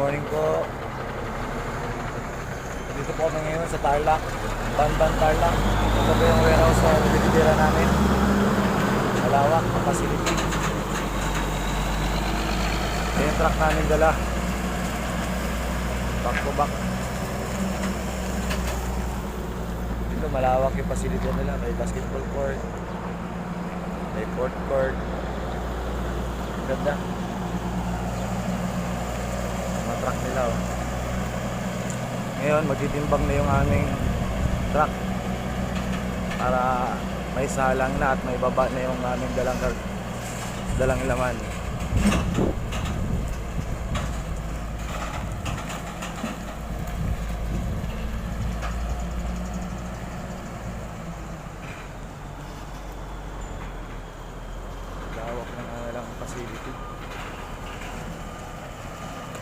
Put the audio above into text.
morning po. Dito po kami ngayon sa Tarlac, Banban Tarlac. Ito po yung warehouse na binibira namin. Malawak ang facility. Ito yung truck namin dala. Back to back. Dito malawak yung facility nila. May basketball court, may court court. Ganda. Mga truck nila oh. Ngayon magtitimbang na yung aming truck para may salang na at may baba na yung aming dalang laman.